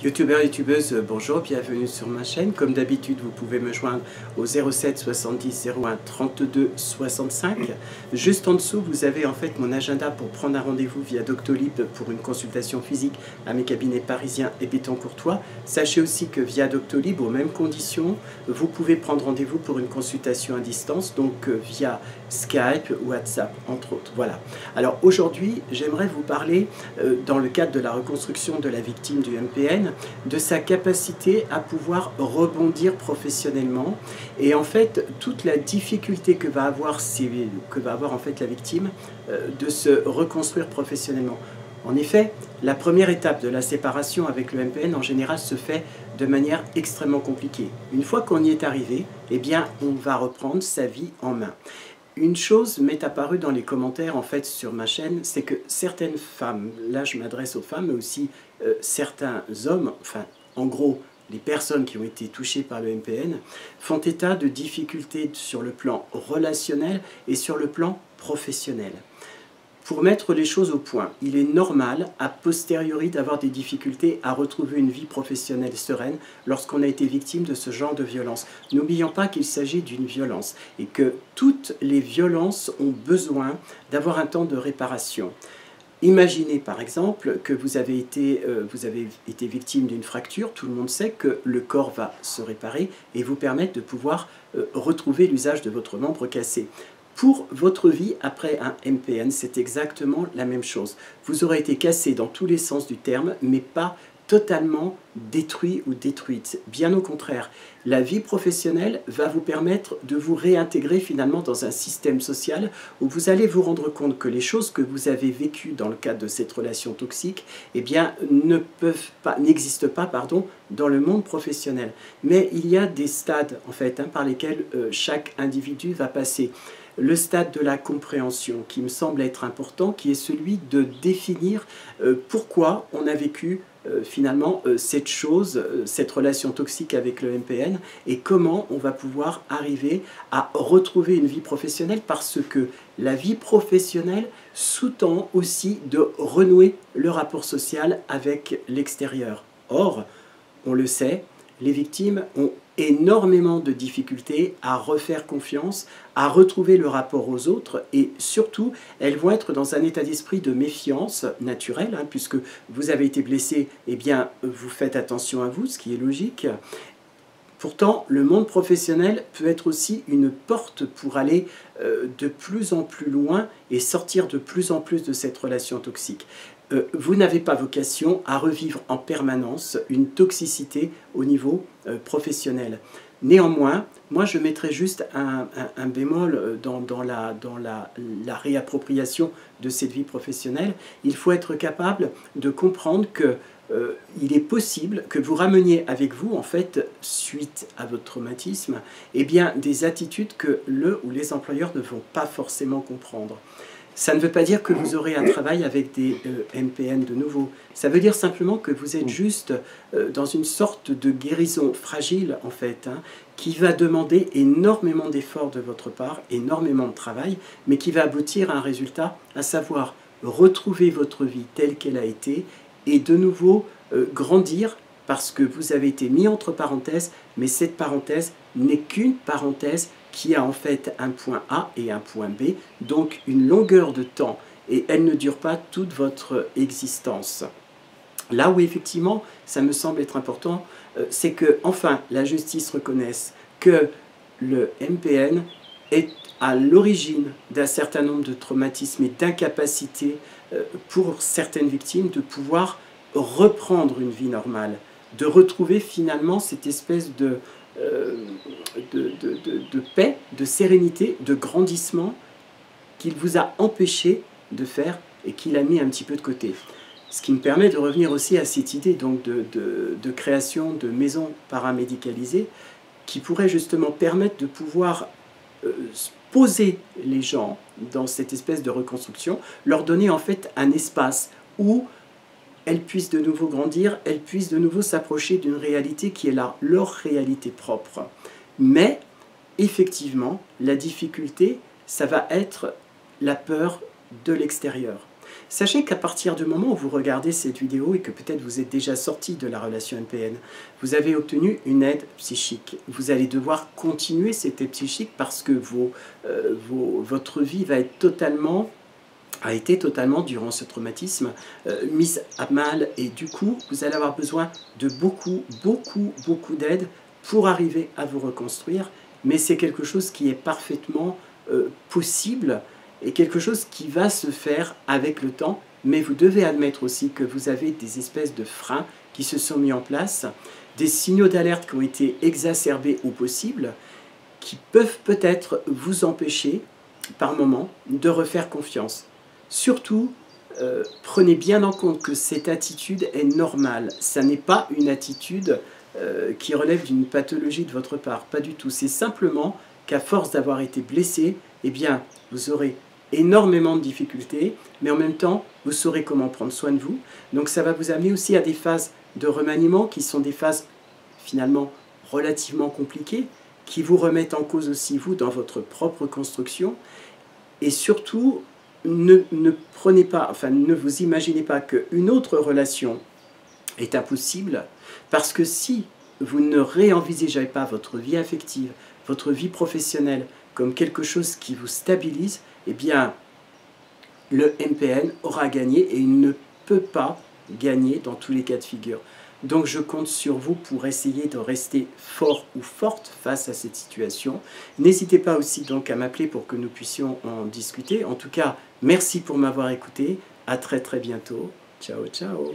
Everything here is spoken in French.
Youtubeurs, youtubeuses, bonjour, bienvenue sur ma chaîne. Comme d'habitude, vous pouvez me joindre au 07 70 01 32 65. Juste en dessous, vous avez en fait mon agenda pour prendre un rendez-vous via Doctolib pour une consultation physique à mes cabinets parisiens et Béthencourtois. Sachez aussi que via Doctolib, aux mêmes conditions, vous pouvez prendre rendez-vous pour une consultation à distance, donc via Skype, WhatsApp, entre autres. Voilà. Alors aujourd'hui, j'aimerais vous parler, dans le cadre de la reconstruction de la victime du MPN, de sa capacité à pouvoir rebondir professionnellement et en fait toute la difficulté que va avoir en fait la victime de se reconstruire professionnellement. En effet, la première étape de la séparation avec le MPN en général se fait de manière extrêmement compliquée. Une fois qu'on y est arrivé, eh bien on va reprendre sa vie en main. Une chose m'est apparue dans les commentaires en fait sur ma chaîne, c'est que certaines femmes, là je m'adresse aux femmes, mais aussi certains hommes, enfin en gros les personnes qui ont été touchées par le MPN, font état de difficultés sur le plan relationnel et sur le plan professionnel. Pour mettre les choses au point, il est normal, a posteriori, d'avoir des difficultés à retrouver une vie professionnelle sereine lorsqu'on a été victime de ce genre de violence. N'oublions pas qu'il s'agit d'une violence et que toutes les violences ont besoin d'avoir un temps de réparation. Imaginez par exemple que vous avez été victime d'une fracture, tout le monde sait que le corps va se réparer et vous permettre de pouvoir retrouver l'usage de votre membre cassé. Pour votre vie après un MPN, c'est exactement la même chose. Vous aurez été cassé dans tous les sens du terme, mais pas totalement détruit ou détruite. Bien au contraire, la vie professionnelle va vous permettre de vous réintégrer finalement dans un système social où vous allez vous rendre compte que les choses que vous avez vécues dans le cadre de cette relation toxique, eh bien, n'existent pas, dans le monde professionnel. Mais il y a des stades en fait par lesquels chaque individu va passer. Le stade de la compréhension qui me semble être important, qui est celui de définir pourquoi on a vécu finalement cette relation toxique avec le MPN et comment on va pouvoir arriver à retrouver une vie professionnelle, parce que la vie professionnelle sous-tend aussi de renouer le rapport social avec l'extérieur. Or, on le sait, les victimes ont énormément de difficultés à refaire confiance, à retrouver le rapport aux autres et surtout, elles vont être dans un état d'esprit de méfiance naturelle, puisque vous avez été blessé, eh bien, vous faites attention à vous, ce qui est logique. Pourtant, le monde professionnel peut être aussi une porte pour aller de plus en plus loin et sortir de plus en plus de cette relation toxique. Vous n'avez pas vocation à revivre en permanence une toxicité au niveau professionnel. Néanmoins, moi je mettrais juste un bémol dans la réappropriation de cette vie professionnelle. Il faut être capable de comprendre que il est possible que vous rameniez avec vous, en fait, suite à votre traumatisme, eh bien, des attitudes que le ou les employeurs ne vont pas forcément comprendre. Ça ne veut pas dire que vous aurez un travail avec des MPN de nouveau. Ça veut dire simplement que vous êtes juste dans une sorte de guérison fragile, en fait, qui va demander énormément d'efforts de votre part, énormément de travail, mais qui va aboutir à un résultat, à savoir retrouver votre vie telle qu'elle a été et de nouveau grandir, parce que vous avez été mis entre parenthèses, mais cette parenthèse n'est qu'une parenthèse qui a en fait un point A et un point B, donc une longueur de temps, et elle ne dure pas toute votre existence. Là où effectivement, ça me semble être important, c'est que enfin la justice reconnaisse que le MPN est à l'origine d'un certain nombre de traumatismes et d'incapacités pour certaines victimes de pouvoir reprendre une vie normale, de retrouver finalement cette espèce de paix, de sérénité, de grandissement qu'il vous a empêché de faire et qu'il a mis un petit peu de côté. Ce qui me permet de revenir aussi à cette idée donc de création de maisons paramédicalisées qui pourraient justement permettre de pouvoir poser les gens dans cette espèce de reconstruction, leur donner en fait un espace où elles puissent de nouveau grandir, elles puissent de nouveau s'approcher d'une réalité qui est leur réalité propre. Mais, effectivement, la difficulté, ça va être la peur de l'extérieur. Sachez qu'à partir du moment où vous regardez cette vidéo et que peut-être vous êtes déjà sorti de la relation NPN, vous avez obtenu une aide psychique. Vous allez devoir continuer cette aide psychique parce que votre vie va être a été totalement, durant ce traumatisme, mise à mal. Et du coup, vous allez avoir besoin de beaucoup d'aide pour arriver à vous reconstruire. Mais c'est quelque chose qui est parfaitement possible et quelque chose qui va se faire avec le temps. Mais vous devez admettre aussi que vous avez des espèces de freins qui se sont mis en place, des signaux d'alerte qui ont été exacerbés au possible, qui peuvent peut-être vous empêcher, par moment, de refaire confiance. Surtout, prenez bien en compte que cette attitude est normale. Ça n'est pas une attitude qui relève d'une pathologie de votre part, pas du tout. C'est simplement qu'à force d'avoir été blessé, eh bien, vous aurez énormément de difficultés, mais en même temps, vous saurez comment prendre soin de vous. Donc ça va vous amener aussi à des phases de remaniement qui sont des phases finalement relativement compliquées, qui vous remettent en cause aussi vous dans votre propre construction. Et surtout, ne vous imaginez pas qu'une autre relation est impossible, parce que si vous ne réenvisagez pas votre vie affective, votre vie professionnelle comme quelque chose qui vous stabilise, eh bien, le MPN aura gagné et il ne peut pas gagner dans tous les cas de figure. Donc je compte sur vous pour essayer de rester fort ou forte face à cette situation. N'hésitez pas aussi donc à m'appeler pour que nous puissions en discuter. En tout cas, merci pour m'avoir écouté. À très bientôt. Ciao, ciao.